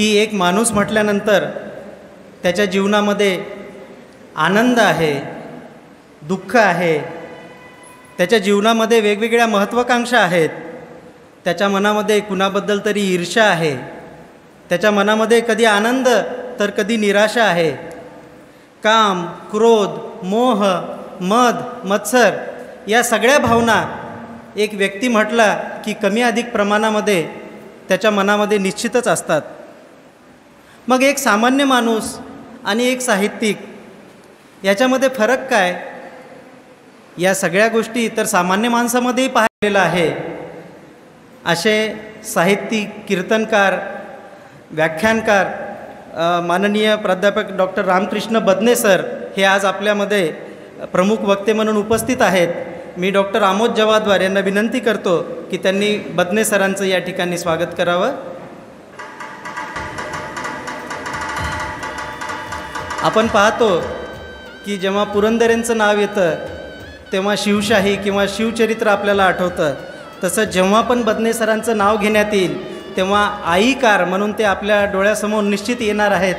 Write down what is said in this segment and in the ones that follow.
की एक माणूस म्हटल्यानंतर त्याच्या जीवनामध्ये आनंद आहे, दुःख आहे, त्याच्या जीवनामध्ये वेगवेगळ्या महत्त्वाकांक्षा आहेत, त्याच्या मनामध्ये कुणाबद्दल तरी ईर्ष्या आहे, त्याच्या मनामध्ये कधी आनंद तर कधी निराशा आहे. काम, क्रोध, मोह, मद, मत्सर या सगळ्या भावना एक व्यक्ती म्हटला की कमी अधिक प्रमाणामध्ये त्याच्या मनामध्ये निश्चितच असतात. मग एक सामान्य माणूस आणि एक साहित्यिक याच्यामध्ये फरक काय? या सगळ्या गोष्टी तर सामान्य माणसामध्येही पाहिलेलं आहे. असे साहित्यिक, कीर्तनकार, व्याख्यानकार माननीय प्राध्यापक डॉक्टर रामकृष्ण बदने सर हे आज आपल्यामध्ये प्रमुख वक्ते म्हणून उपस्थित आहेत. मी डॉक्टर आमोद जवादवार यांना विनंती करतो की त्यांनी बदने सरांचं या ठिकाणी स्वागत करावं. आपण पाहतो की जेव्हा पुरंदरेंचं नाव येतं तेव्हा शिवशाही किंवा शिवचरित्र आपल्याला आठवतं. तसं जेव्हा पण बदने सरांचं नाव घेण्यात येईल तेव्हा आईकार म्हणून ते आपल्या डोळ्यासमोर निश्चित येणार आहेत.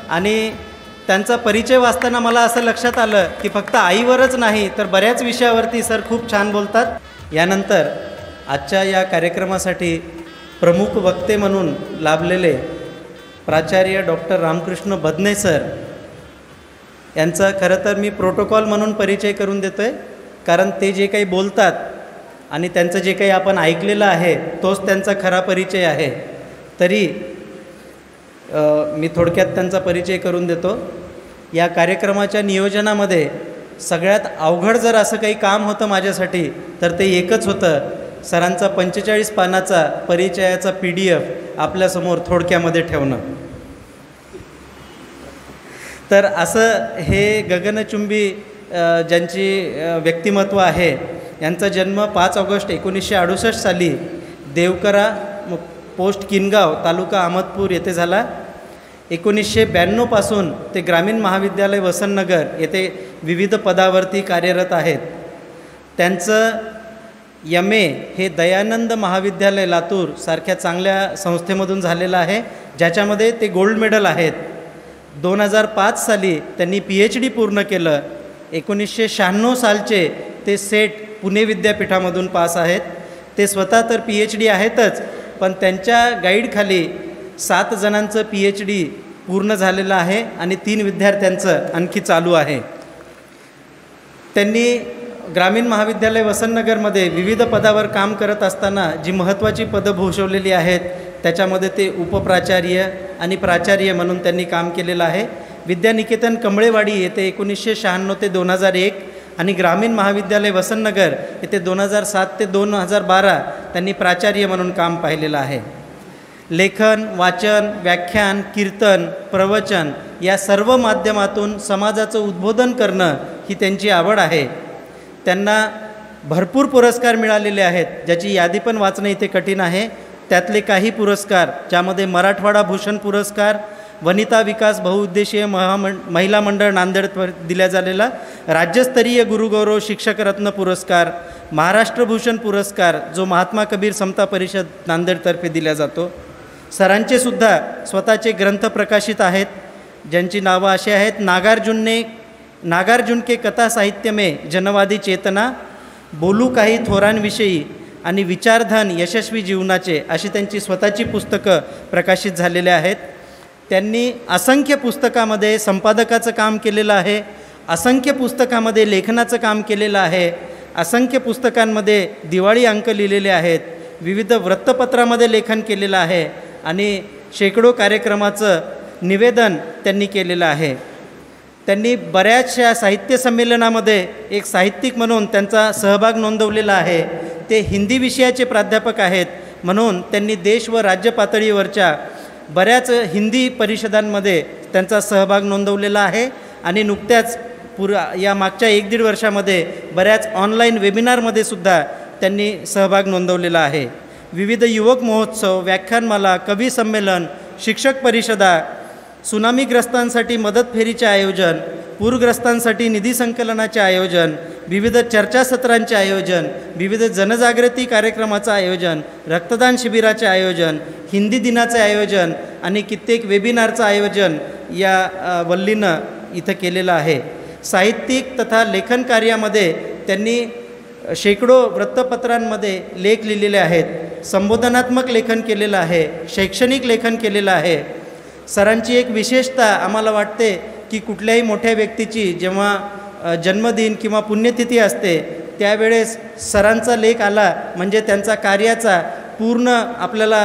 आणि त्यांचा परिचय वाचताना मला असं लक्षात आलं की फक्त आईवरच नाही तर बऱ्याच विषयावरती सर खूप छान बोलतात. यानंतर आजच्या या कार्यक्रमासाठी प्रमुख वक्ते म्हणून लाभलेले प्राचार्य डॉक्टर रामकृष्ण बदने सर यांचा खरं तर मी प्रोटोकॉल म्हणून परिचय करून देतो आहे, कारण ते जे काही बोलतात आणि त्यांचं जे काही आपण ऐकलेलं आहे तोच त्यांचा खरा परिचय आहे. तरी मी थोडक्यात त्यांचा परिचय करून देतो. या कार्यक्रमाच्या नियोजनामध्ये सगळ्यात अवघड जर असं काही काम होतं माझ्यासाठी तर ते एकच होतं, सरांचा 45 पानाचा परिचयाचा PDF आपल्यासमोर थोडक्यामध्ये ठेवणं. तर असं हे गगनचुंबी ज्यांची व्यक्तिमत्व आहे, यांचा जन्म 5 ऑगस्ट 1968 साली देवकरा पोस्ट किनगाव तालुका अहमदपूर येथे झाला. 1992 पासून ते ग्रामीण महाविद्यालय वसंतनगर येथे विविध पदावरती कार्यरत आहेत. त्यांचं MA हे दयानंद महाविद्यालय लातूर सारख्या चांगल्या संस्थेमधून झालेलं आहे, ज्याच्यामध्ये ते गोल्ड मेडल आहेत. 2005 साली त्यांनी PhD पूर्ण केलं. 1996 सालचे ते सेट पुणे विद्यापीठामधून पास आहेत. ते स्वतः तर PhD आहेतच, पण त्यांच्या गाईडखाली 7 जणांचं PhD पूर्ण झालेलं आहे आणि 3 विद्यार्थ्यांचं आणखी चालू आहे. त्यांनी ग्रामीण महाविद्यालय वसंतनगरमध्ये विविध पदावर काम करत असताना जी महत्त्वाची पदं भूषवलेली आहेत त्याच्यामध्ये ते उपप्राचार्य आणि प्राचार्य म्हणून त्यांनी काम केलेलं आहे. विद्यानिकेतन कमळेवाडी येथे 1996 ते 2001 आणि ग्रामीण महाविद्यालय वसंतनगर येथे 2007 ते 2012 त्यांनी प्राचार्य म्हणून काम पाहिलेलं आहे. लेखन, वाचन, व्याख्यान, कीर्तन, प्रवचन या सर्व माध्यमातून समाजाचं उद्बोधन करणं ही त्यांची आवड आहे. त्यांना भरपूर पुरस्कार मिळालेले आहेत, ज्याची यादी पण वाचणं इथे कठीण आहे. त्यातले काही पुरस्कार ज्यामध्ये मराठवाडा भूषण पुरस्कार, वनिता विकास बहुउद्देशीय महिला मंडळ नांदेड दिला झालेला, राज्यस्तरीय गुरुगौरव शिक्षकरत्न पुरस्कार, महाराष्ट्र भूषण पुरस्कार जो महात्मा कबीर समता परिषद नांदेडतर्फे दिला जातो. सरांचे सुद्धा स्वतःचे ग्रंथ प्रकाशित आहेत, ज्यांची नावं अशी आहेत: नागार्जुन के कथा साहित्य में जनवादी चेतना, बोलू काही थोरांविषयी आणि विचारधन यशस्वी जीवनाचे, अशी त्यांची स्वतःची पुस्तकं प्रकाशित झालेले आहेत. त्यांनी असंख्य पुस्तकामध्ये संपादकाचं काम केलेलं आहे, असंख्य पुस्तकामध्ये लेखनाचं काम केलेलं आहे, असंख्य पुस्तकांमध्ये दिवाळी अंक लिहिलेले आहेत, विविध वृत्तपत्रामध्ये लेखन केलेलं आहे आणि शेकडो कार्यक्रमाचं निवेदन त्यांनी केलेलं आहे. त्यांनी बऱ्याचशा साहित्य संमेलनामध्ये एक साहित्यिक म्हणून त्यांचा सहभाग नोंदवलेला आहे. ते हिंदी विषयाचे प्राध्यापक आहेत, म्हणून त्यांनी देश व राज्य पातळीवरच्या बऱ्याच हिंदी परिषदांमध्ये त्यांचा सहभाग नोंदवलेला आहे आणि नुकत्याच या मागच्या 1-1.5 वर्षामध्ये बऱ्याच ऑनलाईन वेबिनारमध्ये सुद्धा त्यांनी सहभाग नोंदवलेला आहे. विविध युवक महोत्सव, व्याख्यानमाला, कवी संमेलन, शिक्षक परिषदा, सुनामीग्रस्तांसाठी मदत फेरीचे आयोजन, पूरग्रस्तांसाठी निधी संकलनाचे आयोजन, विविध चर्चासत्रांचे आयोजन, विविध जनजागृती कार्यक्रमाचं आयोजन, रक्तदान शिबिराचे आयोजन, हिंदी दिनाचे आयोजन आणि कित्येक वेबिनारचं आयोजन या वल्लीनं इथं केलेलं आहे. साहित्यिक तथा लेखन कार्यामध्ये त्यांनी शेकडो वृत्तपत्रांमध्ये लेख लिहिलेले आहेत. संबोधनात्मक लेखन केलेलं आहे, शैक्षणिक लेखन केलेलं आहे. सरांची एक विशेषता आम्हाला वाटते की कुठल्याही मोठ्या व्यक्तीची जेव्हा जन्मदिन किंवा पुण्यतिथी असते त्यावेळेस सरांचा लेख आला म्हणजे त्यांचा कार्याचा पूर्ण आपल्याला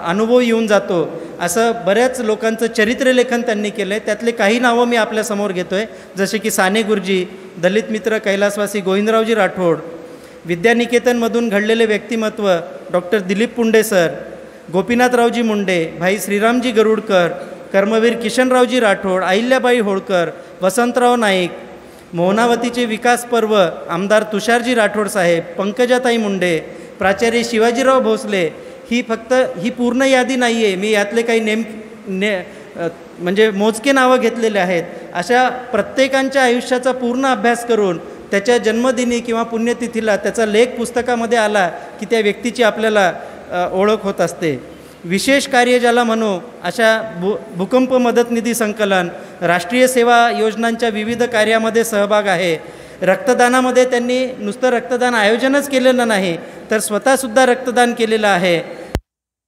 अनुभव येऊन जातो. असं बऱ्याच लोकांचं चरित्रलेखन त्यांनी केलं आहे. त्यातले काही नावं मी आपल्यासमोर घेतो आहे, जसे की साने गुरुजी, दलित मित्र कैलासवासी गोविंदरावजी राठोड, विद्यानिकेतनमधून घडलेले व्यक्तिमत्व डॉक्टर दिलीप पुंडे सर, गोपीनाथरावजी मुंडे, भाई श्रीरामजी गरुडकर, कर्मवीर किशनरावजी राठोड, अहिल्याबाई होळकर, वसंतराव नाईक, मोहनावतीचे विकास पर्व आमदार तुषारजी राठोड साहेब, पंकजाताई मुंडे, प्राचार्य शिवाजीराव भोसले. ही पूर्ण यादी नाही आहे, मी यातले काही म्हणजे मोजके नावं घेतलेले आहेत. अशा प्रत्येकांच्या आयुष्याचा पूर्ण अभ्यास करून त्याच्या जन्मदिनी किंवा पुण्यतिथीला त्याचा लेख पुस्तकामध्ये आला की त्या व्यक्तीची आपल्याला ओळख होत असते. विशेष कार्य ज्याला म्हणू अशा भूकंप मदत निधी संकलन, राष्ट्रीय सेवा योजनांच्या विविध कार्यामध्ये सहभाग आहे. रक्तदानामध्ये त्यांनी नुसतं रक्तदान आयोजनच केलेलं नाही तर स्वतःसुद्धा रक्तदान केलेलं आहे.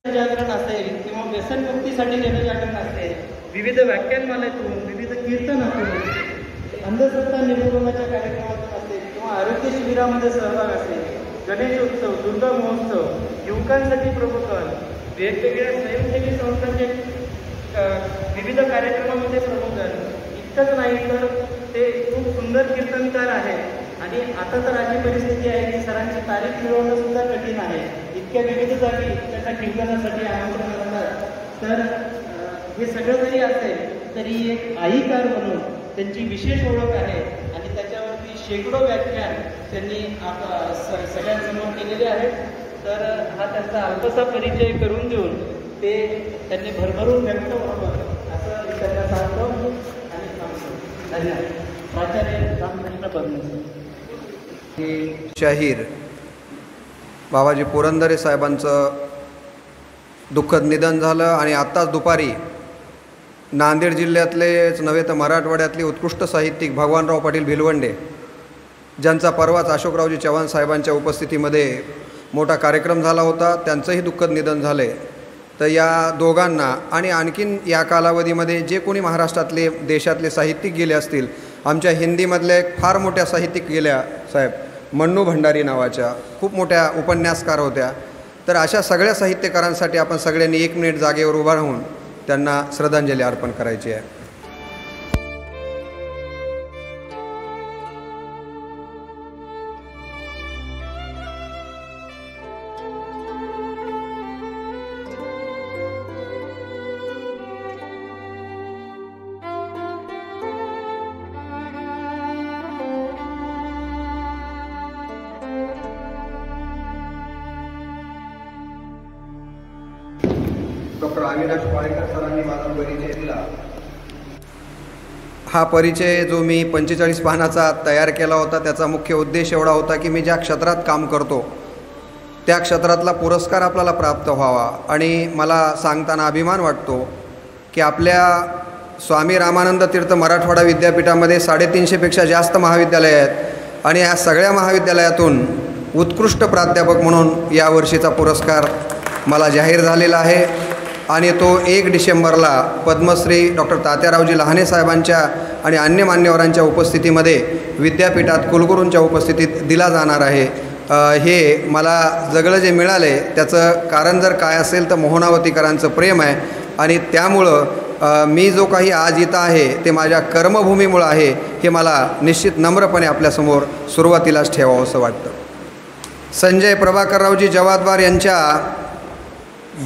जनजागरण असेल किंवा व्यसनमुक्तीसाठी जनजागरण असेल, विविध व्याख्यानमालेतून, विविध कीर्तनातून, अंधश्रद्धा निर्मूलनाच्या कार्यक्रमातून असेल किंवा आरोग्य शिबिरामध्ये सहभाग असेल, गणेश उत्सव, दुर्गा महोत्सव, युवकांसाठी प्रबोधन, वेगवेगळ्या स्वयंसेवी संस्थांचे विविध कार्यक्रमामध्ये प्रबोधन. इतकंच नाही तर ते खूप सुंदर कीर्तनकार आहेत आणि आता तर अशी परिस्थिती आहे की सरांची तारीख मिळवणं सुद्धा कठीण आहे. इतक्या विविध जागी त्यांना कीर्तनासाठी आमंत्रण करतात. तर हे सगळं जरी असेल तरी एक आईकार म्हणून त्यांची विशेष ओळख आहे आणि त्याच्यावरती शेकडो व्याख्यान त्यांनी सगळ्यांसमोर केलेले आहेत. तर हा त्यांचा अल्पसा परिचय करून देऊन ते त्यांनी भरभरून व्यक्त व्हावं असं मी त्यांना सांगतो आणि सांगतो. धन्यवाद. प्राचार्य रामकृष्ण परमेश्वर. शाहीर बाबाजी पुरंदरे साहेबांचं दुःखद निधन झालं आणि आत्ताच दुपारी नांदेड जिल्ह्यातलेच नव्हे तर मराठवाड्यातले उत्कृष्ट साहित्यिक भगवानराव पाटील भिलवंडे, ज्यांचा परवाच अशोकरावजी चव्हाण साहेबांच्या उपस्थितीमध्ये मोठा कार्यक्रम झाला होता, त्यांचंही दुःखद निधन झाले. तर या दोघांना आणि आणखीन या कालावधीमध्ये जे कोणी महाराष्ट्रातले देशातले साहित्यिक गेले असतील, आमच्या हिंदीमधल्या एक फार मोठ्या साहित्यिक गेल्या साहेब, मन्नू भंडारी नावाच्या खूप मोठ्या उपन्यासकार होत्या. तर अशा सगळ्या साहित्यकारांसाठी आपण सगळ्यांनी 1 मिनिट जागेवर उभा राहून त्यांना श्रद्धांजली अर्पण करायची आहे. डॉक्टर अविनाश पाळेकर सरांनी माझा परिचय दिला. हा परिचय जो मी 45 पानाचा तयार केला होता त्याचा मुख्य उद्देश एवढा होता की मी ज्या क्षेत्रात काम करतो त्या क्षेत्रातला पुरस्कार आपल्याला प्राप्त व्हावा. आणि मला सांगताना अभिमान वाटतो की आपल्या स्वामी रामानंद तीर्थ मराठवाडा विद्यापीठामध्ये 350पेक्षा जास्त महाविद्यालय आहेत आणि या सगळ्या महाविद्यालयातून उत्कृष्ट प्राध्यापक म्हणून यावर्षीचा पुरस्कार मला जाहीर झालेला आहे. आणि तो 1 डिसेंबरला पद्मश्री डॉक्टर तात्यारावजी लहाने साहेबांच्या आणि अन्य मान्यवरांच्या उपस्थितीमध्ये विद्यापीठात कुलगुरूंच्या उपस्थितीत दिला जाणार आहे. हे मला जगलं जे मिळाले त्याचं कारण जर काय असेल तर मोहनावतीकरांचं प्रेम आहे आणि त्यामुळं मी जो काही आज इथं आहे ते माझ्या कर्मभूमीमुळं आहे हे मला निश्चित नम्रपणे आपल्यासमोर सुरुवातीलाच ठेवावं असं वाटतं. संजय प्रभाकररावजी जवादवार यांच्या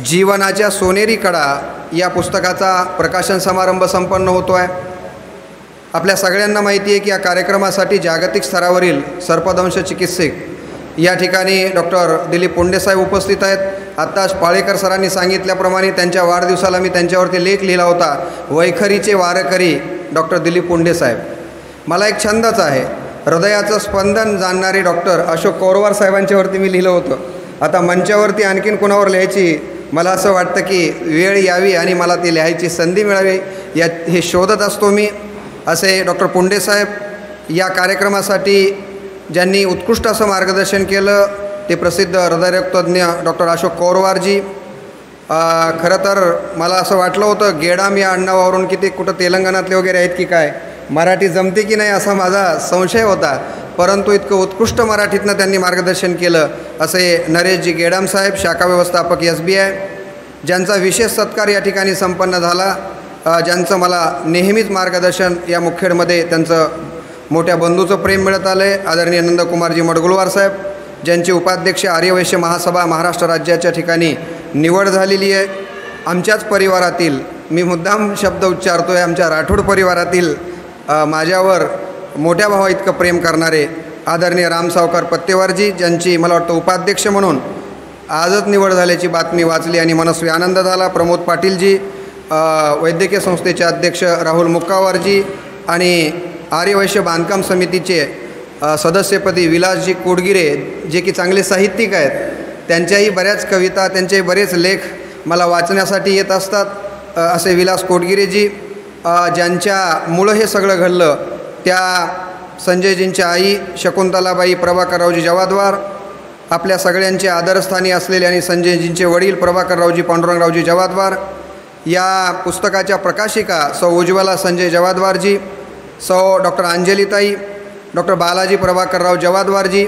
जीवनाच्या सोनेरी कडा या पुस्तकाचा प्रकाशन समारंभ संपन्न होतो आहे. आपल्या सगळ्यांना माहिती आहे की या कार्यक्रमासाठी जागतिक स्तरावरील सर्पदंश चिकित्सक या ठिकाणी डॉक्टर दिलीप पुंडे साहेब उपस्थित आहेत. आत्ताच पाळेकर सरांनी सांगितल्याप्रमाणे त्यांच्या वाढदिवसाला मी त्यांच्यावरती लेख लिहिला होता, वैखरीचे वारकरी डॉक्टर दिलीप पुंडे साहेब. मला एक छंदच आहे. हृदयाचं स्पंदन जाणणारे डॉक्टर अशोक कोरवार साहेबांच्यावरती मी लिहिलं होतं. आता मंचावरती आणखीन कोणावर लिहायची मला असं वाटतं की वेळ यावी आणि मला ती लिहायची संधी मिळावी हे शोधत असतो मी. असे डॉक्टर पुंडे साहेब या कार्यक्रमासाठी ज्यांनी उत्कृष्ट असं मार्गदर्शन केलं ते प्रसिद्ध हृदयरोगतज्ञ डॉक्टर अशोक कोरवारजी. खरं तर मला असं वाटलं होतं गेडाम या आडनावावरून की ते कुठं तेलंगणातले वगैरे आहेत की काय, मराठी जमते की नाही असा माझा संशय होता. परंतु इतकं उत्कृष्ट मराठीतनं त्यांनी मार्गदर्शन केलं असे नरेशजी गेडाम साहेब, शाखा व्यवस्थापक SBI, ज्यांचा विशेष सत्कार या ठिकाणी संपन्न झाला. ज्यांचं मला नेहमीच मार्गदर्शन या मुखेडमध्ये त्यांचं मोठ्या बंधूचं प्रेम मिळत आलं आहे. आदरणीय नंदकुमारजी मडगुळवार साहेब, ज्यांचे उपाध्यक्ष आर्यवैश्य महासभा महाराष्ट्र राज्याच्या ठिकाणी निवड झालेली आहे. आमच्याच परिवारातील, मी मुद्दाम शब्द उच्चारतो आहे, आमच्या राठोड परिवारातील माझ्यावर मोठ्या भावा इतकं प्रेम करणारे आदरणीय राम सावकार पत्तेवारजी, ज्यांची मला वाटतं उपाध्यक्ष म्हणून आजच निवड झाल्याची बातमी वाचली आणि मनस्वी आनंद झाला. प्रमोद पाटीलजी, वैद्यकीय संस्थेचे अध्यक्ष राहुल मुक्कावारजी आणि आर्यवैश्य बांधकाम समितीचे सदस्यपदी विलासजी कोडगिरे, जे की चांगले साहित्यिक आहेत, त्यांच्याही बऱ्याच कविता, त्यांचेही बरेच लेख मला वाचण्यासाठी येत असतात. असे विलास कोडगिरेजी, ज्यांच्यामुळं हे सगळं घडलं, त्या संजयजींच्या आई शकुंतलाबाई प्रभाकररावजी जवाद्वार, आपल्या सगळ्यांचे आदरस्थानी असलेले आणि संजयजींचे वडील प्रभाकररावजी पांडुरंगरावजी जवाद्वार, या पुस्तकाच्या प्रकाशिका सौ उज्ज्वला संजय जवाद्वारजी, सौ डॉक्टर अंजलीताई, डॉक्टर बालाजी प्रभाकरराव जवाद्वारजी,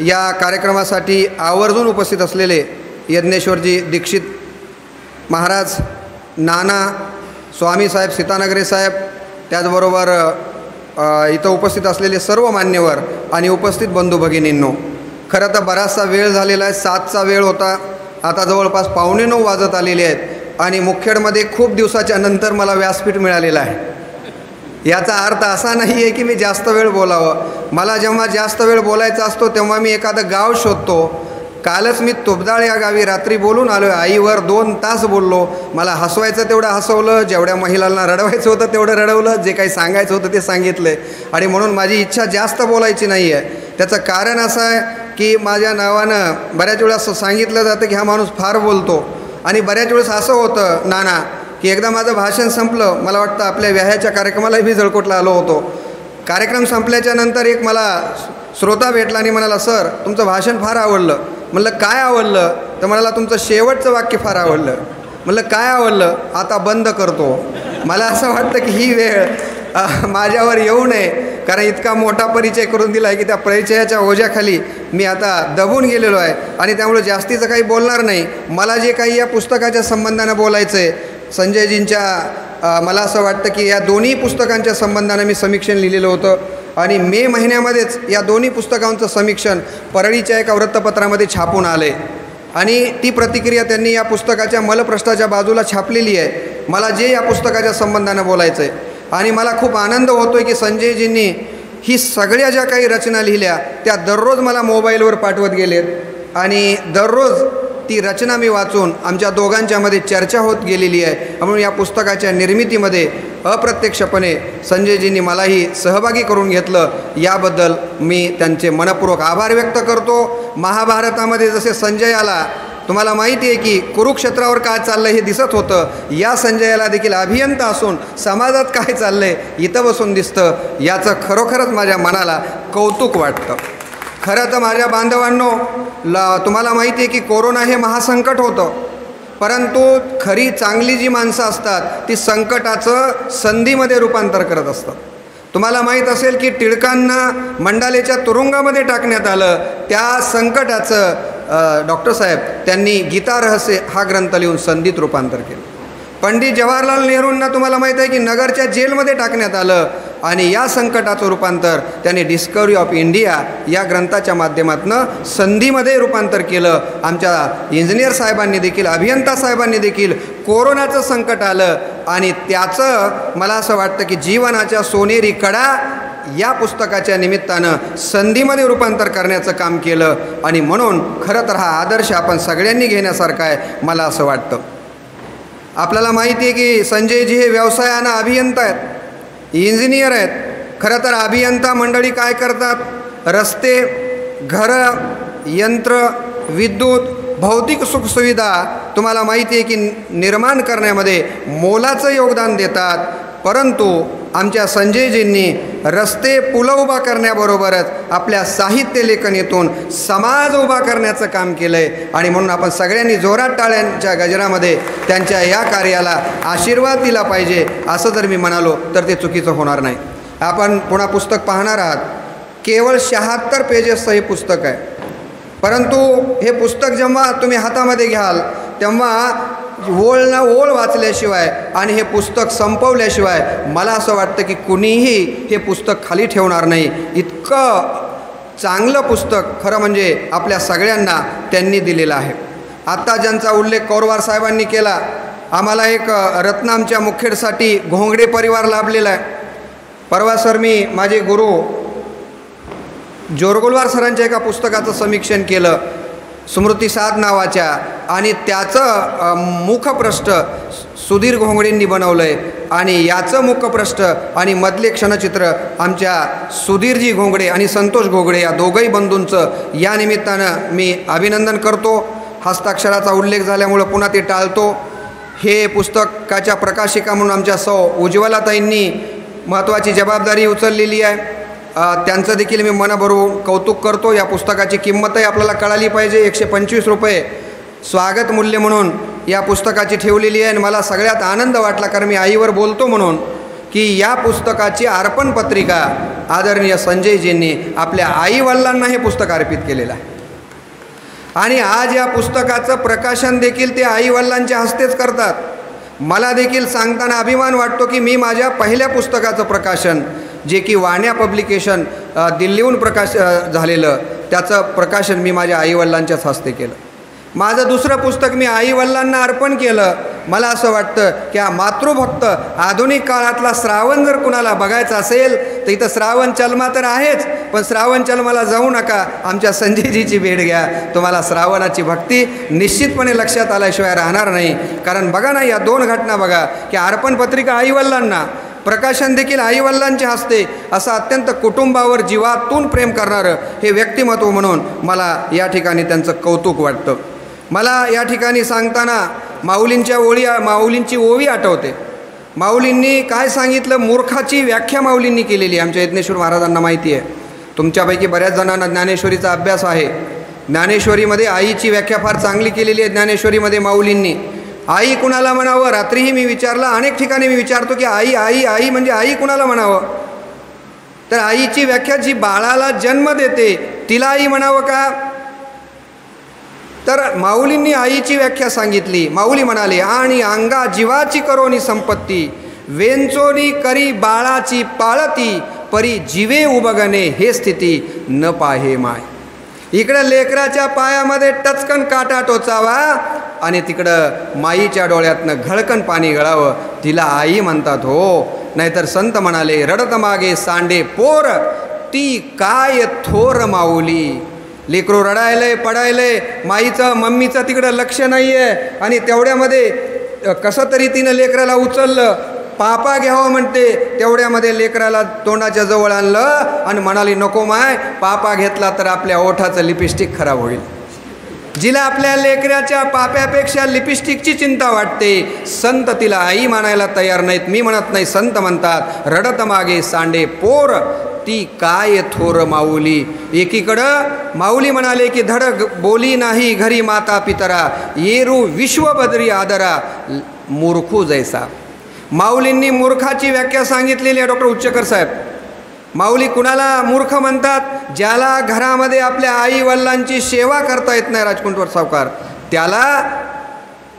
या कार्यक्रमासाठी आवर्जून उपस्थित असलेले यज्ञेश्वरजी दीक्षित महाराज, नाना, स्वामीसाहेब सीतानगरे साहेब, त्याचबरोबर इथं उपस्थित असलेले सर्व मान्यवर आणि उपस्थित बंधू भगिनींनो, खरं तर बराचसा वेळ झालेला आहे. 7चा वेळ होता, आता जवळपास 8:45 वाजत आलेले आहेत आणि मुखेडमध्ये खूप दिवसाच्या नंतर मला व्यासपीठ मिळालेलं आहे. याचा अर्थ असा नाही आहे की मी जास्त वेळ बोलावं. मला जेव्हा जास्त वेळ बोलायचा असतो तेव्हा मी एखादं गाव शोधतो. कालच मी तुबदाळ या गावी रात्री बोलून आलो आहे. आईवर 2 तास बोललो. मला हसवायचं तेवढं हसवलं, जेवढ्या महिलांना रडवायचं होतं तेवढं रडवलं, जे काही सांगायचं होतं ते सांगितलं. आणि म्हणून माझी इच्छा जास्त बोलायची नाही आहे. त्याचं कारण असं आहे की माझ्या नावानं बऱ्याच वेळा असं सांगितलं जातं की हा माणूस फार बोलतो. आणि बऱ्याच वेळेस असं होतं नाना की एकदा माझं भाषण संपलं, मला वाटतं आपल्या व्याह्याच्या कार्यक्रमालाही मी जळकोटला आलो होतो. कार्यक्रम संपल्याच्या नंतर एक मला श्रोता भेटला आणि म्हणाला, सर तुमचं भाषण फार आवडलं. म्हणलं काय आवडलं? तर म्हणाला तुमचं शेवटचं वाक्य फार आवडलं. म्हणलं काय आवडलं? आता बंद करतो. मला असं वाटतं की ही वेळ माझ्यावर येऊ नये, कारण इतका मोठा परिचय करून दिला आहे की त्या परिचयाच्या ओझ्याखाली मी आता दबून गेलेलो आहे आणि त्यामुळे जास्तीचं काही बोलणार नाही. मला जे काही या पुस्तकाच्या संबंधानं बोलायचं आहे, संजयजींच्या मला असं वाटतं की या दोन्ही पुस्तकांच्या संबंधानं मी समीक्षण लिहिलेलं होतं आणि मे महिन्यामध्येच या दोन्ही पुस्तकांचं समीक्षण परळीच्या एका वृत्तपत्रामध्ये छापून आले आणि ती प्रतिक्रिया त्यांनी या पुस्तकाच्या मलप्रष्ठाच्या बाजूला छापलेली आहे. मला जे या पुस्तकाच्या संबंधानं बोलायचं आहे आणि मला खूप आनंद होतो आहे की संजयजींनी ही सगळ्या ज्या काही रचना लिहिल्या त्या दररोज मला मोबाईलवर पाठवत गेलेत आणि दररोज ती रचना मी वाचून आमच्या दोघांच्यामध्ये चर्चा होत गेलेली आहे. म्हणून या पुस्तकाच्या निर्मितीमध्ये अप्रत्यक्षपणे संजयजींनी मलाही सहभागी करून घेतलं, याबद्दल मी त्यांचे मनपूर्वक आभार व्यक्त करतो. महाभारतामध्ये जसे संजयाला तुम्हाला माहिती आहे की कुरुक्षेत्रावर काय चाललं हे दिसत होतं, या संजयाला देखील अभियंता असून समाजात काय चाललं आहे इथं बसून दिसतं. याचं खरोखरच माझ्या मनाला कौतुक वाटतं. खरं तर माझ्या बांधवांनो, तुम्हाला माहिती आहे की कोरोना हे महासंकट होतं, परंतु खरी चांगली जी माणसं असतात ती संकटाचं संधीमध्ये रूपांतर करत असतात. तुम्हाला माहीत असेल की टिळकांना मंडालेच्या तुरुंगामध्ये टाकण्यात आलं, त्या संकटाचं डॉक्टर साहेब त्यांनी गीता रहस्य हा ग्रंथ लिहून संधीत रूपांतर केलं. पंडित जवाहरलाल नेहरूंना तुम्हाला माहीत आहे की नगरच्या जेलमध्ये टाकण्यात आलं आणि या संकटाचं रूपांतर त्यांनी डिस्कवरी ऑफ इंडिया या ग्रंथाच्या माध्यमातून संधीमध्ये रूपांतर केलं. आमच्या इंजिनियर साहेबांनी देखील, अभियंता साहेबांनी देखील कोरोनाचं संकट आलं आणि त्याचं मला असं वाटतं की जीवनाच्या सोनेरी कडा या पुस्तकाच्या निमित्तानं संधीमध्ये रूपांतर करण्याचं काम केलं आणि म्हणून खरं तर हा आदर्श आपण सगळ्यांनी घेण्यासारखा आहे मला असं वाटतं. आपल्याला माहिती आहे की संजयजी हे व्यवसायानं अभियंता आहेत, इंजिनियर आहेत खरं तर अभियंता मंडळी काय करतात, रस्ते, घरं, यंत्र, विद्युत, भौतिक सुखसुविधा तुम्हाला माहिती आहे की निर्माण करण्यामध्ये मोलाचं योगदान देतात. परंतु आमच्या संजयजींनी रस्ते, पुलं उभा करण्याबरोबरच आपल्या साहित्य लेखनीतून समाज उभा करण्याचं काम केलं आहे. आणि म्हणून आपण सगळ्यांनी जोरात टाळ्यांच्या गजरामध्ये त्यांच्या या कार्याला आशीर्वाद दिला पाहिजे. असं जर मी म्हणालो तर ते चुकीचं होणार नाही. आपण पुन्हा पुस्तक पाहणार आहात. केवळ 76 पेजेसचं हे पुस्तक आहे. परंतु हे पुस्तक जेव्हा तुम्ही हातामध्ये घ्याल तेव्हा ओळ वाचल्याशिवाय आणि हे पुस्तक संपवल्याशिवाय मला असं वाटतं की कुणीही हे पुस्तक खाली ठेवणार नाही. इतकं चांगलं पुस्तक खरं म्हणजे आपल्या सगळ्यांना त्यांनी दिलेलं आहे. आत्ता ज्यांचा उल्लेख कौरवार साहेबांनी केला, आम्हाला एक रत्न आमच्या मुखेडसाठी घोंगडे परिवार लाभलेला आहे. परवा सर मी माझे गुरु जोरगुलवार सरांच्या एका पुस्तकाचं समीक्षण केलं, स्मृतिसाध नावाच्या, आणि त्याचं मुखपृष्ठ सुधीर घोंगडेंनी बनवलं आहे. आणि याचं मुखपृष्ठ आणि मधले क्षणचित्र आमच्या सुधीरजी घोंगडे आणि संतोष घोंगडे या दोघंही बंधूंचं या निमित्तानं मी अभिनंदन करतो. हस्ताक्षराचा उल्लेख झाल्यामुळं पुन्हा ते टाळतो. हे पुस्तकाच्या प्रकाशिका म्हणून आमच्या सौ उज्ज्वलाताईंनी महत्त्वाची जबाबदारी उचललेली आहे. त्यांचं देखील मी मनभरून कौतुक करतो. या पुस्तकाची किंमतही आपल्याला कळाली पाहिजे. 125 रुपये स्वागत मूल्य म्हणून या पुस्तकाची ठेवलेली आहे. आणि मला सगळ्यात आनंद वाटला, कारण मी आईवर बोलतो म्हणून, की या पुस्तकाची अर्पण पत्रिका आदरणीय संजयजींनी आपल्या आईवडिलांना हे पुस्तक अर्पित केलेलं आहे. आणि आज या पुस्तकाचं प्रकाशन देखील ते आईवडिलांच्या हस्तेच करतात. मला देखील सांगताना अभिमान वाटतो की मी माझ्या पहिल्या पुस्तकाचं प्रकाशन, जे की वाण्या पब्लिकेशन दिल्लीहून झालेलं, त्याचं प्रकाशन मी माझ्या आईवडिलांच्याच हस्ते केलं. माझं दुसरं पुस्तक मी आईवडिलांना अर्पण केलं. मला असं वाटतं की हा मातृभक्त आधुनिक काळातला श्रावण जर कुणाला बघायचा असेल तर इथं श्रावण चल्मा तर आहेच, पण श्रावण चल्माला जाऊ नका, आमच्या संजयजीची भेट घ्या. तुम्हाला श्रावणाची भक्ती निश्चितपणे लक्षात आल्याशिवाय राहणार नाही. कारण बघा ना, या 2 घटना बघा की अर्पण पत्रिका आईवडिलांना, प्रकाशन देखील आईवडिलांच्या हस्ते, असं अत्यंत कुटुंबावर जीवातून प्रेम करणारं हे व्यक्तिमत्व म्हणून मला या ठिकाणी त्यांचं कौतुक वाटतं. मला या ठिकाणी सांगताना माऊलींची ओवी आठवते. माऊलींनी काय सांगितलं, मूर्खाची व्याख्या माऊलींनी केलेली आहे. आमच्या यज्ञेश्वर महाराजांना माहिती आहे. तुमच्यापैकी बऱ्याच जणांना ज्ञानेश्वरीचा अभ्यास आहे. ज्ञानेश्वरीमध्ये आईची व्याख्या फार चांगली केलेली आहे. ज्ञानेश्वरीमध्ये माऊलींनी आई कुणाला म्हणावं, रात्रीही मी विचारलं, अनेक ठिकाणी मी विचारतो की आई आई आई म्हणजे आई कुणाला म्हणावं. तर आईची व्याख्या जी बाळाला जन्म देते तिला आई म्हणावं का. तर माऊलींनी आईची व्याख्या सांगितली. माऊली म्हणाले, आणि अंगा जीवाची करोनी संपत्ती, वेंचोनी करी बाळाची पाळती, परी जीवे उबगणे हे स्थिती न पाहे माय. इकडं लेकराच्या पायामध्ये टचकन काटा टोचावा आणि तिकडं माईच्या डोळ्यातनं घळकन पाणी गळावं, तिला आई म्हणतात हो. नाहीतर संत म्हणाले, रडत मागे सांडे पोर, ती काय थोर माऊली. लेकरू रडायलंय, पडायलंय, माईचं मम्मीचं तिकडं लक्ष नाही आहे. आणि तेवढ्यामध्ये कसं तरी तिनं लेकराला उचललं, पापा घ्यावं म्हणते, तेवढ्यामध्ये लेकराला तोंडाच्या जवळ आणलं आणि म्हणाली, नको माय, पापा घेतला तर आपल्या ओठाचं लिपस्टिक खराब होईल. जिला आपल्या लेकराच्या पाप्यापेक्षा लिपस्टिकची चिंता वाटते, संत तिला आई मानायला तयार नाहीत. मी म्हणत नाही, संत म्हणतात, रडत मागे सांडे पोर, ती काय थोर माऊली. एकीकडं माऊली म्हणाले की धडक बोली नाही घरी माता पितरा, येरू विश्वबद्री आदरा मूर्खू जैसा. माऊलींनी मूर्खाची व्याख्या सांगितलेली आहे. डॉक्टर उच्चकर साहेब, माऊली कुणाला मूर्ख म्हणतात, ज्याला घरामध्ये आपल्या आई वडिलांची सेवा करता येत नाही, राजकुंटवर सावकार, त्याला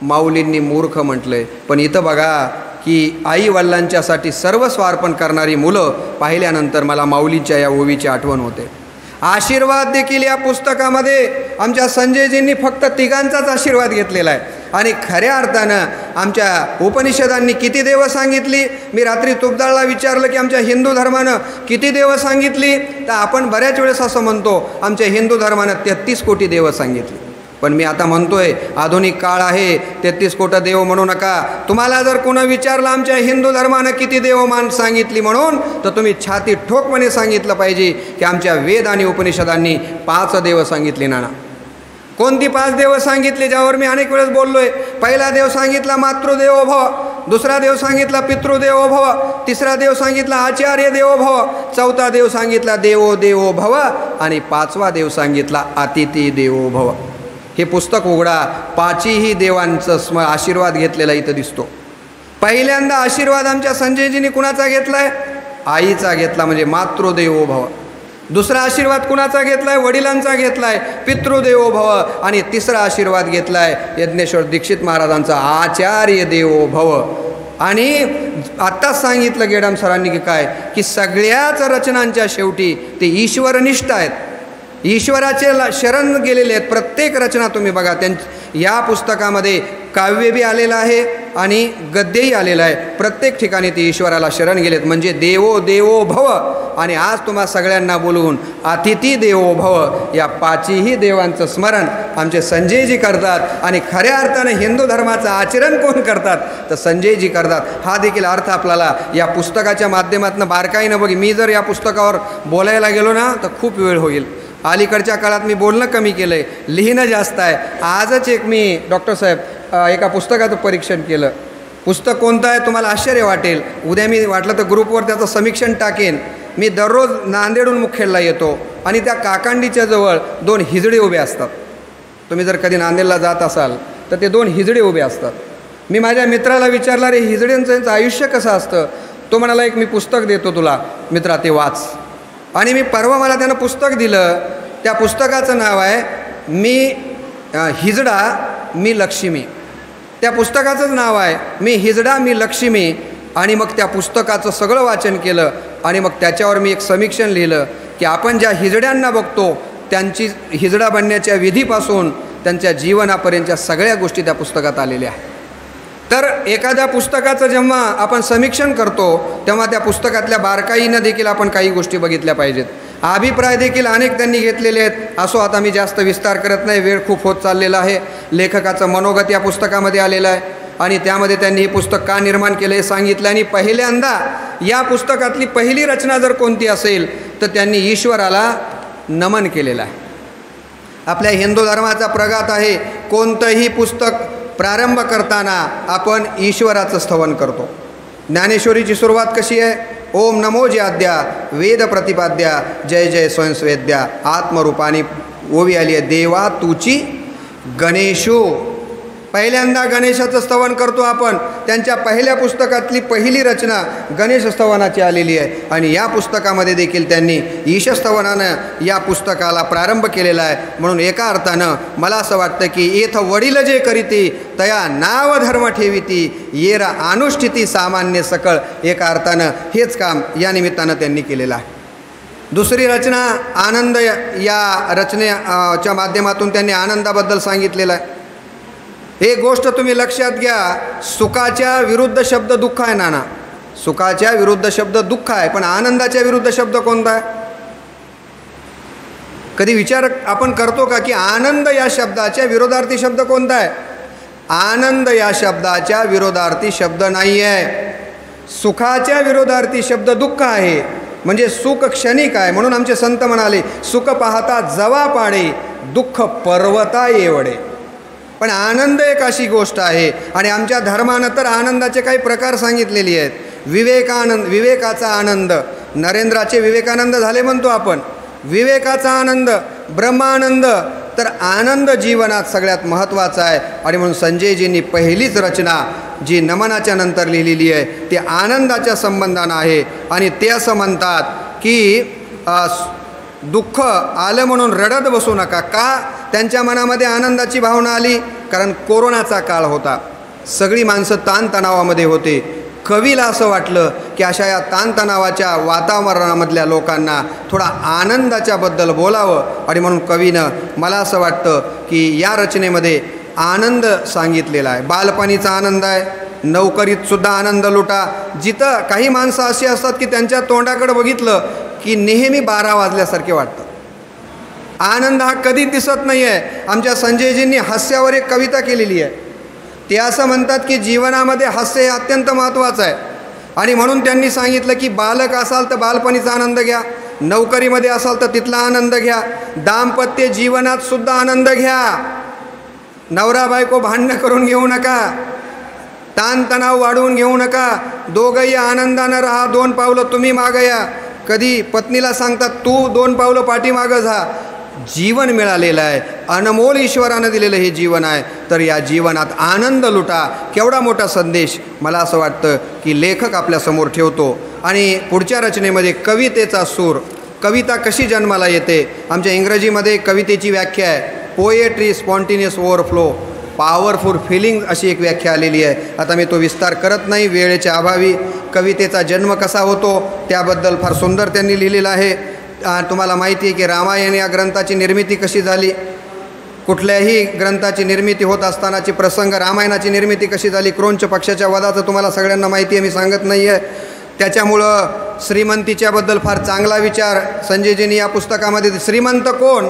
माऊलींनी मूर्ख म्हटलंय. पण इथं बघा की आई वडिलांच्यासाठी सर्वस्व अर्पण करणारी मुलं पाहिल्यानंतर मला माऊलींच्या या ओवीची आठवण होते. आशीर्वाद देखील या पुस्तकामध्ये आमच्या संजयजींनी फक्त तिघांचाच आशीर्वाद घेतलेला आहे. आणि खऱ्या अर्थानं आमच्या उपनिषदांनी किती देवं सांगितली. मी रात्री तुपदाळला विचारलं की आमच्या हिंदू धर्मानं किती देवं सांगितली, तर आपण बऱ्याच वेळेस असं म्हणतो आमच्या हिंदू धर्मानं 33 कोटी देवं सांगितली. पण मी आता म्हणतोय आधुनिक काळ आहे, 33 कोटी देव म्हणू नका. तुम्हाला जर कोणा विचारलं आमच्या हिंदू धर्मानं किती देवमान सांगितली म्हणून, तर तुम्ही छाती ठोकपणे सांगितलं पाहिजे की आमच्या वेद आणि उपनिषदांनी 5 देव सांगितली. नाना, कोणती 5 देव सांगितले ज्यावर मी अनेक वेळेस बोललोय? पहिला देव सांगितला मातृदेवो भव, दुसरा देव सांगितला पितृदेवो भव, तिसरा देव सांगितला आचार्य देवो भव, चौथा देव सांगितला देवो देवो भव आणि 5वा देव सांगितला अतिथी देवो भव. हे पुस्तक उघडा, 5ही देवांचं आशीर्वाद घेतलेला इथं दिसतो. पहिल्यांदा आशीर्वाद आमच्या संजयजींनी कुणाचा घेतलाय? आईचा घेतला, म्हणजे मातृदेवो भव. दुसरा आशीर्वाद कुणाचा घेतलाय? वडिलांचा घेतलाय, पितृदेवो भव. आणि तिसरा आशीर्वाद घेतलाय यज्ञेश्वर दीक्षित महाराजांचा, आचार्य देवो भव. आणि आत्ताच सांगितलं गेडाम सरांनी की काय, की सगळ्याच रचनांच्या शेवटी ते ईश्वरनिष्ठ आहेत, ईश्वराचे शरण गेलेले आहेत. प्रत्येक रचना तुम्ही बघा, या पुस्तकामध्ये काव्य बी आलेलं आहे आणि गद्यही आलेलं आहे. प्रत्येक ठिकाणी ते ईश्वराला शरण गेलेत, म्हणजे देवो देवो भव. आणि आज तुम्हा सगळ्यांना बोलवून अतिथी देवो भव या 5ही देवांचं स्मरण आमचे संजयजी करतात. आणि खऱ्या अर्थानं हिंदू धर्माचं आचरण कोण करतात? तर संजयजी करतात. हा देखील अर्थ आपल्याला या पुस्तकाच्या माध्यमातून बारकाईनं बघी. मी जर या पुस्तकावर बोलायला गेलो ना तर खूप वेळ होईल. अलीकडच्या काळात मी बोलणं कमी केलं आहे, लिहिणं जास्त आहे. आजच एक मी डॉक्टर साहेब एका पुस्तकाचं परीक्षण केलं. पुस्तक कोणतं आहे तुम्हाला आश्चर्य वाटेल. उद्या मी वाटलं तर ग्रुपवर त्याचं समीक्षण टाकेन. मी दररोज नांदेडहून मुखेडला येतो आणि त्या काकांडीच्या जवळ 2 हिजडे उभे असतात. तुम्ही जर कधी नांदेडला जात असाल तर ते 2 हिजडे उभे असतात. मी माझ्या मित्राला विचारलं, रे हिजड्यांचं आयुष्य कसं असतं? तो म्हणाला, एक मी पुस्तक देतो तुला मित्रा, ते वाच. आणि मी परवा मला त्यानं पुस्तक दिलं. त्या पुस्तकाचं नाव आहे मी हिजडा मी लक्ष्मी. त्या पुस्तकाचंच नाव आहे मी हिजडा मी लक्ष्मी. आणि मग त्या पुस्तकाचं सगळं वाचन केलं आणि मग त्याच्यावर मी एक समीक्षण लिहिलं की आपण ज्या हिजड्यांना बघतो त्यांची हिजडा बनण्याच्या विधीपासून त्यांच्या जीवनापर्यंतच्या सगळ्या गोष्टी त्या पुस्तकात आलेल्या आहेत. तर एखाद्या पुस्तकाचं जेव्हा आपण समीक्षण करतो तेव्हा त्या पुस्तकातल्या बारकाईनं देखील आपण काही गोष्टी बघितल्या पाहिजेत. अभिप्राय देखील अनेक त्यांनी घेतलेले आहेत. असो, आता मी जास्त विस्तार करत नाही, वेळ खूप होत चाललेला आहे. लेखकाचं मनोगत या पुस्तकामध्ये आलेलं आहे आणि त्यामध्ये त्यांनी हे पुस्तक का निर्माण केलं हे सांगितलं. आणि पहिल्यांदा या पुस्तकातली पहिली रचना जर कोणती असेल तर त्यांनी ईश्वराला नमन केलेलं आहे. आपल्या हिंदू धर्माचा प्रघात आहे, कोणतंही पुस्तक प्रारंभ करताना आपण ईश्वराचं स्तवन करतो. ज्ञानेश्वरीची सुरुवात कशी आहे? ओम नमो ज्याद्या वेद प्रतिपाद्या जय जय स्वयंस्वेद्या आत्मरूपाने ओवी आली आहे, देवा तुची गणेशो. पहिल्यांदा गणेशाचं स्तवन करतो आपण. त्यांच्या पहिल्या पुस्तकातली पहिली रचना गणेश स्तवनाची आलेली आहे आणि या पुस्तकामध्ये देखील त्यांनी ईशस्तवनानं या पुस्तकाला प्रारंभ केलेला आहे. म्हणून एका अर्थानं मला असं वाटतं की येथ वडील जे करीती तया नाव धर्म ठेविती येरा अनुष्ठिती सामान्य सकळ. एका अर्थानं हेच काम या निमित्तानं त्यांनी केलेलं आहे. दुसरी रचना आनंद, या रचनेच्या माध्यमातून त्यांनी आनंदाबद्दल सांगितलेलं आहे. एक गोष्ट तुम्ही लक्षात घ्या, सुखाच्या विरुद्ध शब्द दुःख आहे. नाना, सुखाच्या विरुद्ध शब्द दुःख आहे, पण आनंदाच्या विरुद्ध शब्द कोणता आहे? कधी विचार आपण करतो का की आनंद या शब्दाच्या विरोधार्थी शब्द कोणता आहे? आनंद या शब्दाच्या विरोधार्थी शब्द नाही आहे. सुखाच्या विरोधार्थी शब्द दुःख आहे. म्हणजे सुख क्षणिक आहे. म्हणून आमचे संत म्हणाले, सुख पाहता जवा पाडे दुःख पर्वता येवडे. पण आनंद एक अशी गोष्ट आहे आणि आमच्या धर्मानं तर आनंदाचे काही प्रकार सांगितलेले आहेत. विवेकानंद, विवेकाचा आनंद, नरेंद्राचे विवेकानंद झाले म्हणतो आपण. विवेकाचा आनंद, ब्रह्मानंद. तर आनंद जीवनात सगळ्यात महत्त्वाचा आहे. आणि म्हणून संजयजींनी पहिलीच रचना जी नमनाच्या नंतर लिहिलेली आहे ती आनंदाच्या संबंधानं आहे. आणि ते असं म्हणतात की दुःख आलं म्हणून रडत बसू नका. का? त्यांच्या मनामध्ये आनंदाची भावना आली कारण कोरोनाचा काळ होता, सगळी माणसं ताणतणावामध्ये होते. कवीला असं वाटलं की अशा या ताणतणावाच्या वातावरणामधल्या लोकांना थोडा आनंदाच्याबद्दल बोलावं. आणि म्हणून कवीनं, मला असं वाटतं की या रचनेमध्ये आनंद सांगितलेला आहे. बालपणीचा आनंद आहे, नोकरीतसुद्धा आनंद लुटा. जिथं काही माणसं अशी असतात की त्यांच्या तोंडाकडे बघितलं की नेहमी 12 वाजल्यासारखे वाटतं. आनंद हा कधीच दिसत नाही आहे. आमच्या संजयजींनी हास्यावर एक कविता केलेली आहे. ते असं म्हणतात की जीवनामध्ये हास्य हे अत्यंत महत्त्वाचं आहे आणि म्हणून त्यांनी सांगितलं की बालक असाल तर बालपणीचा आनंद घ्या, नोकरीमध्ये असाल तर तिथला आनंद घ्या, दाम्पत्य जीवनात सुद्धा आनंद घ्या. नवरा बायको भांडणं करून घेऊ नका, ताणतणाव वाढवून घेऊ नका, दोघंही आनंदानं राहा. 2 पावलं तुम्ही मागं या. कधी पत्नीला सांगतात तू 2 पावलं पाठीमागं जा. जीवन मिळालेलं आहे, अनमोल ईश्वरानं दिलेलं हे जीवन आहे, तर या जीवनात आनंद लुटा. केवढा मोठा संदेश मला असं वाटतं की लेखक आपल्यासमोर ठेवतो. आणि पुढच्या रचनेमध्ये कवितेचा सूर, कविता कशी जन्माला येते. आमच्या इंग्रजीमध्ये कवितेची व्याख्या आहे, पोएट्री स्पॉन्टिनियस ओव्हरफ्लो, पॉवरफुल फिलिंग अशी एक व्याख्या आलेली आहे. आता मी तो विस्तार करत नाही वेळेच्या अभावी. कवितेचा जन्म कसा होतो त्याबद्दल फार सुंदर त्यांनी लिहिलेलं आहे. तुम्हाला माहिती आहे की रामायण या ग्रंथाची निर्मिती कशी झाली. कुठल्याही ग्रंथाची निर्मिती होत असतानाची प्रसंग, रामायणाची निर्मिती कशी झाली, क्रोंच पक्षाच्या वधाचं तुम्हाला सगळ्यांना माहिती आहे, मी सांगत नाही आहे. त्याच्यामुळं श्रीमंतीच्याबद्दल फार चांगला विचार संजयजींनी या पुस्तकामध्ये. श्रीमंत कोण?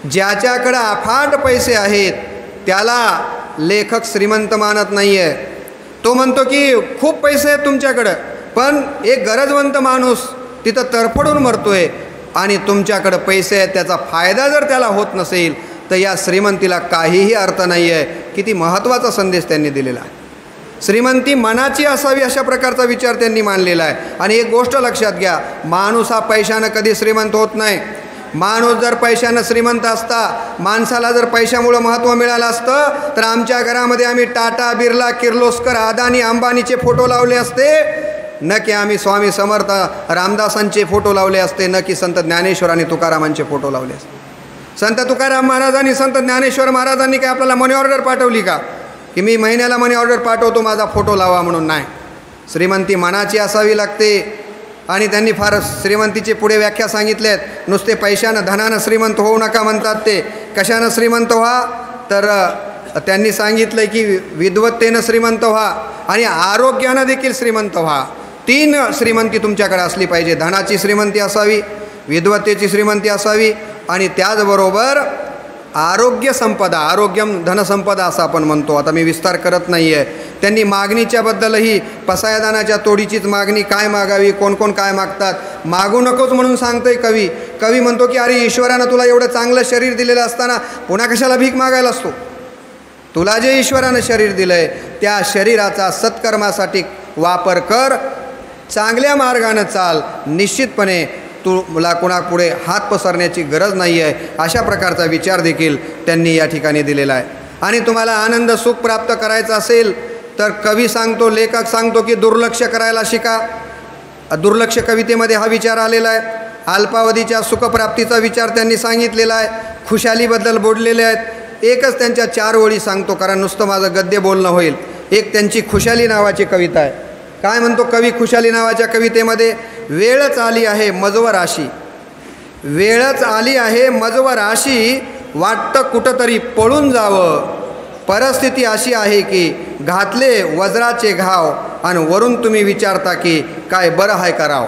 ज्याच्याकडं अफाट पैसे आहेत त्याला लेखक श्रीमंत मानत नाही आहे. तो म्हणतो की खूप पैसे आहेत तुमच्याकडं, पण एक गरजवंत माणूस तिथं तरफडून मरतोय आणि तुमच्याकडं पैसे आहेत, त्याचा फायदा जर त्याला होत नसेल तर या श्रीमंतीला काहीही अर्थ नाही आहे. किती महत्त्वाचा संदेश त्यांनी दिलेला आहे. श्रीमंती मनाची असावी अशा प्रकारचा विचार त्यांनी मांडलेला आहे. आणि एक गोष्ट लक्षात घ्या, माणूस हा पैशानं कधी श्रीमंत होत नाही. माणूस जर पैशानं श्रीमंत असता, माणसाला जर पैशामुळं महत्त्व मिळालं असतं तर आमच्या घरामध्ये आम्ही टाटा, बिर्ला, किर्लोस्कर, अदानी, अंबानीचे फोटो लावले असते, न की आम्ही स्वामी समर्थ रामदासांचे फोटो लावले असते, न की संत ज्ञानेश्वर आणि तुकारामांचे फोटो लावले असते. संत तुकाराम महाराजांनी, संत ज्ञानेश्वर महाराजांनी काय आपल्याला मनी ऑर्डर पाठवली का की मी महिन्याला मनी ऑर्डर पाठवतो माझा फोटो लावा म्हणून? नाही. श्रीमंती मनाची असावी लागते. आणि त्यांनी फार श्रीमंतीचे पुढे व्याख्या सांगितले आहेत. नुसते पैशानं धनानं श्रीमंत होऊ नका म्हणतात. ते कशानं श्रीमंत व्हा तर त्यांनी सांगितलं की विद्वत्तेनं श्रीमंत व्हा आणि आरोग्यानं देखील श्रीमंत व्हा. 3 श्रीमंती तुमच्याकडे असली पाहिजे. धनाची श्रीमंती असावी, विद्वत्तेची श्रीमंती असावी आणि त्याचबरोबर आरोग्य संपदा, आरोग्यम धनसंपदा असं आपण म्हणतो. आता मी विस्तार करत नाही आहे. त्यांनी मागणीच्याबद्दलही पसायदानाच्या तोडीचीच मागणी, काय मागावी, कोण कोण काय मागतात, मागू नकोच म्हणून सांगतोय कवी. कवी म्हणतो की अरे ईश्वरानं तुला एवढं चांगलं शरीर दिलेलं असताना पुन्हा कशाला भीक मागायला असतो. तुला जे ईश्वरानं शरीर दिलं आहे त्या शरीराचा सत्कर्मासाठी वापर कर, चांगल्या मार्गानं चाल, निश्चितपणे तुला कुणापुढे हात पसरण्याची गरज नाही आहे. अशा प्रकारचा विचार देखील त्यांनी या ठिकाणी दिलेला आहे. आणि तुम्हाला आनंद सुख प्राप्त करायचं असेल तर कवी सांगतो, लेखक सांगतो की दुर्लक्ष करायला शिका. दुर्लक्ष कवितेमध्ये हा विचार आलेला आहे. अल्पावधीच्या सुखप्राप्तीचा विचार त्यांनी सांगितलेला आहे. खुशालीबद्दल बोललेले आहेत. एकच त्यांच्या 4 ओळी सांगतो कारण नुसतं माझं गद्य बोलणं होईल. एक त्यांची खुशाली नावाची कविता आहे. काय म्हणतो कवी खुशाली नावाच्या कवितेमध्ये? वेळच आली आहे मजवर आशी, वेळच आली आहे मजवर आशी, वाटतं कुठंतरी पळून जावं, परिस्थिती अशी आहे की घातले वज्राचे घाव आणि वरून तुम्ही विचारता की काय बरं आहे कराव.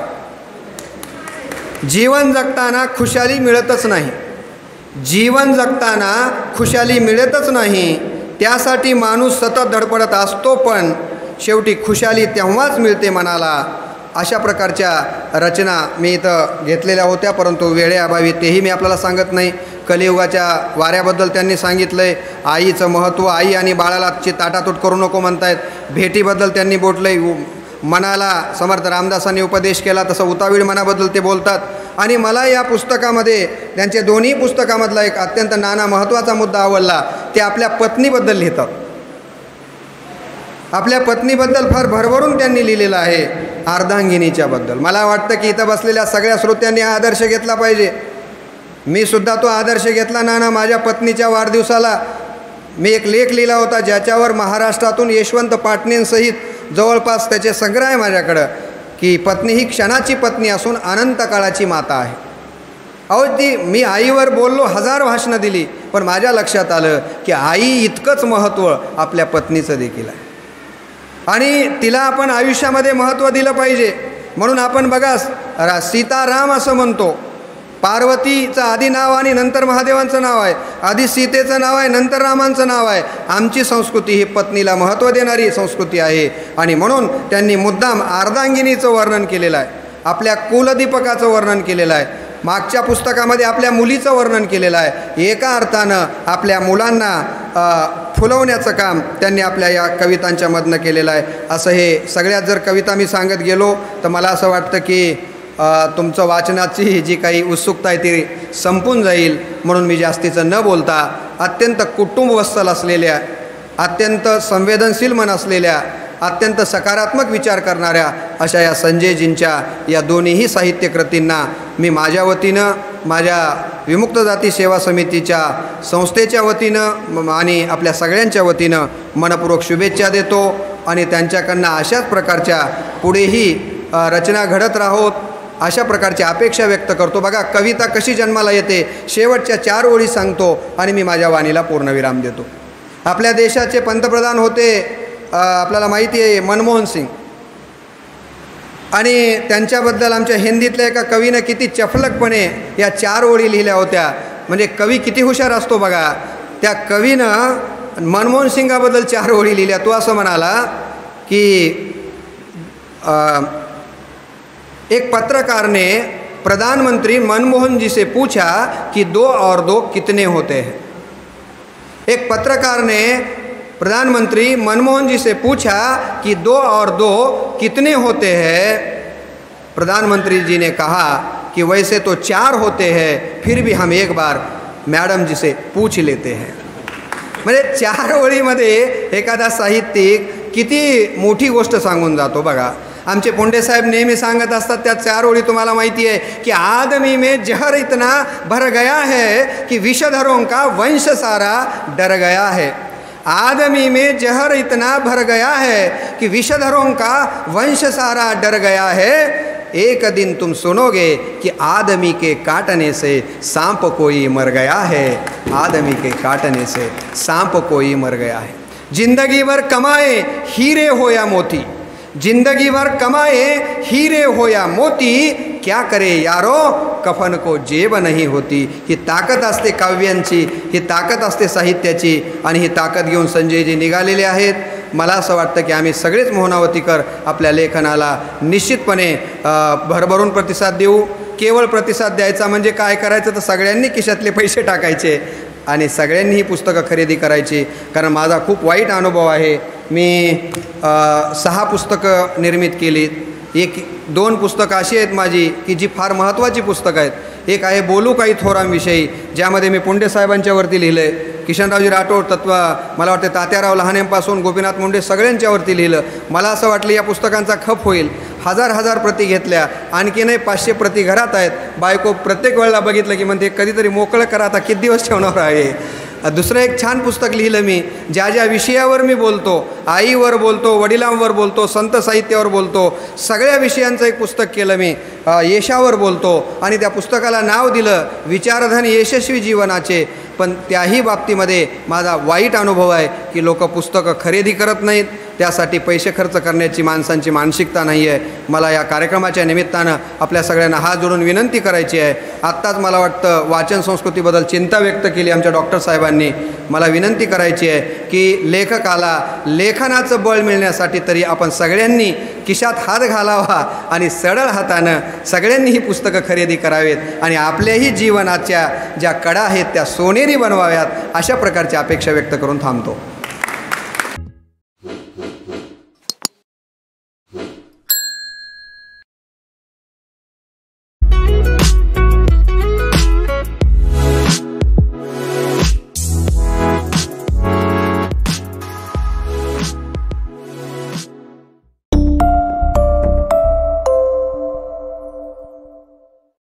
जीवन जगताना खुशाली मिळतच नाही. जीवन जगताना खुशाली मिळतच नाही. त्यासाठी माणूस सतत धडपडत असतो, पण शेवटी खुशाली तेव्हाच मिळते मनाला. अशा प्रकारच्या रचना मी इथं घेतलेल्या होत्या, परंतु वेळेअभावी तेही मी आपल्याला सांगत नाही. कलियुगाच्या वाऱ्याबद्दल त्यांनी सांगितलं आहे. आईचं महत्त्व, आई आणि बाळाला ताटातूट करू नको म्हणतायत. भेटीबद्दल त्यांनी बोललं आहे. मनाला समर्थ रामदासांनी उपदेश केला तसं उतावीळ मनाबद्दल ते बोलतात. आणि मला या पुस्तकामध्ये त्यांचे दोन्ही पुस्तकामधला एक अत्यंत नाना महत्त्वाचा मुद्दा आवडला. ते आपल्या पत्नीबद्दल लिहितात. आपल्या पत्नीबद्दल फार भरभरून त्यांनी लिहिलेलं आहे, अर्धांगिनीच्याबद्दल. मला वाटतं की इथं बसलेल्या सगळ्या श्रोत्यांनी हा आदर्श घेतला पाहिजे. मी सुद्धा तो आदर्श घेतला. नाना माझ्या पत्नीच्या वाढदिवसाला मी एक लेख लिहिला होता ज्याच्यावर महाराष्ट्रातून यशवंत पाटणेंसहित जवळपास त्याचे संग्रह आहे माझ्याकडं, की पत्नी ही क्षणाची पत्नी असून अनंत काळाची माता आहे. अहो ती मी आईवर बोललो, 1000 भाषणं दिली, पण माझ्या लक्षात आलं की आई इतकंच महत्त्व आपल्या पत्नीचं देखील आहे आणि तिला आपण आयुष्यामध्ये महत्त्व दिलं पाहिजे. म्हणून आपण बघा सीताराम असं म्हणतो, पार्वतीचं आधी नाव आणि नंतर महादेवांचं नाव आहे, आधी सीतेचं नाव आहे नंतर रामांचं नाव आहे. आमची संस्कृती ही पत्नीला महत्त्व देणारी संस्कृती आहे आणि म्हणून त्यांनी मुद्दाम अर्धांगिनीचं वर्णन केलेलं आहे, आपल्या कुलदीपकाचं वर्णन केलेलं आहे, मागच्या पुस्तकामध्ये आपल्या मुलीचं वर्णन केलेलं आहे. एका अर्थानं आपल्या मुलांना फुलवण्याचं काम त्यांनी आपल्या या कवितांच्या मधनं केलेलं आहे. असं हे सगळ्यात जर कविता मी सांगत गेलो तर मला असं वाटतं की तुमचं वाचनाची जी काही उत्सुकता आहे ती संपून जाईल. म्हणून मी जास्तीचं न बोलता अत्यंत कुटुंबवत्सल असलेल्या, अत्यंत संवेदनशील मन असलेल्या, अत्यंत सकारात्मक विचार करणाऱ्या अशा या संजयजींच्या या दोन्हीही साहित्यकृतींना मी माझ्या वतीनं, माझ्या विमुक्त जाती सेवा समितीच्या संस्थेच्या वतीनं आणि आपल्या सगळ्यांच्या वतीनं मनपूर्वक शुभेच्छा देतो आणि त्यांच्याकडनं अशाच प्रकारच्या पुढेही रचना घडत राहोत अशा प्रकारची अपेक्षा व्यक्त करतो. बघा कविता कशी जन्माला येते, शेवटच्या 4 ओळी सांगतो आणि मी माझ्या वाणीला पूर्णविराम देतो. आपल्या देशाचे पंतप्रधान होते, आपल्याला माहिती आहे, मनमोहन सिंग, आणि त्यांच्याबद्दल आमच्या हिंदीतल्या एका कवीनं किती चपलकपणे या 4 ओळी लिहिल्या होत्या. म्हणजे कवी किती हुशार असतो बघा. त्या कवीनं मनमोहन सिंगाबद्दल 4 ओळी लिहिल्या. तो असं म्हणाला की एक पत्रकार ने प्रधानमंत्री मनमोहन जी से पूछा कि 2 और 2 कितने होते हैं. एक पत्रकार ने प्रधानमंत्री मनमोहन जी से पूछा कि 2 और 2 कितने होते हैं. प्रधानमंत्री जी ने कहा कि वैसे तो 4 होते हैं, फिर भी हम एक बार मॅडम जी से पूछ लेते हैं. म्हणजे 4 ओळीमध्ये एखादा साहित्यिक किती मोठी गोष्ट सांगून जातो बघा. आमचे पुंडे साहेब नेहमी सांगत असतात त्या 4 ओळी तुम्हाला माहिती आहे की आदमी में जहर इतना भर गया है कि विषधरों का वंश सारा डर गया है. आदमी में जहर इतना भर गया है कि विषधरों का वंश सारा डर गया है. एक दिन तुम सुनोगे कि आदमी के काटने से सांप कोई मर गया है. आदमी के काटने से सांप कोई मर गया है. जिंदगी भर कमाए हीरे हो या मोती, जिंदगी भर कमाए हीरे हो या मोती, क्या करे यारो कफन को जेब नहीं होती. ही ताकद असते काव्यांची, ही ताकद असते साहित्याची आणि ही ताकद घेऊन संजयजी निघालेले आहेत. मला असं वाटतं की आम्ही सगळेच मोहनावतीकर आपल्या लेखनाला निश्चितपणे भरभरून प्रतिसाद देऊ. केवळ प्रतिसाद द्यायचा म्हणजे काय करायचं तर सगळ्यांनी खिशातले पैसे टाकायचे आणि सगळ्यांनी ही पुस्तकं खरेदी करायची. कारण माझा खूप वाईट अनुभव आहे. मी 6 पुस्तकं निर्मित केलीत. 1-2 पुस्तकं अशी आहेत माझी की जी फार महत्त्वाची पुस्तकं आहेत. एक आहे बोलू काही थोरांविषयी, ज्यामध्ये मी पुंडे साहेबांच्यावरती लिहिलं आहे, किशनरावजी राठोड, तत्व मला वाटते तात्याराव लहानेंपासून गोपीनाथ मुंडे सगळ्यांच्यावरती लिहिलं. मला असं वाटलं या पुस्तकांचा खप होईल. 1000 प्रती घेतल्या, आणखीनही 500 प्रती घरात आहेत. बायको प्रत्येक वेळेला बघितलं की म्हणते कधीतरी मोकळं करा, आता किती दिवस ठेवणार आहे. दुसरं एक छान पुस्तक लिहिलं मी, ज्या ज्या विषयावर मी बोलतो, आईवर बोलतो, वडिलांवर बोलतो, संत साहित्यावर बोलतो, सगळ्या विषयांचं एक पुस्तक केलं मी. यशावर बोलतो आणि त्या पुस्तकाला नाव दिलं विचारधन यशस्वी जीवनाचे. पण त्याही बाबतीमध्ये माझा वाईट अनुभव आहे की लोक पुस्तकं खरेदी करत नाहीत, त्यासाठी पैसे खर्च करण्याची माणसांची मानसिकता नाही आहे. मला या कार्यक्रमाच्या निमित्तानं आपल्या सगळ्यांना हात जोडून विनंती करायची आहे. आत्ताच मला वाटतं वाचन संस्कृतीबद्दल चिंता व्यक्त केली आमच्या डॉक्टर साहेबांनी. मला विनंती करायची आहे की लेखकाला लेखनाचं बळ मिळण्यासाठी तरी आपण सगळ्यांनी खिशात हात घालावा आणि सरळ हातानं सगळ्यांनी ही पुस्तकं खरेदी करावेत आणि आपल्याही जीवनाच्या ज्या कडा आहेत त्या सोनेरी बनवाव्यात, अशा प्रकारची अपेक्षा व्यक्त करून थांबतो.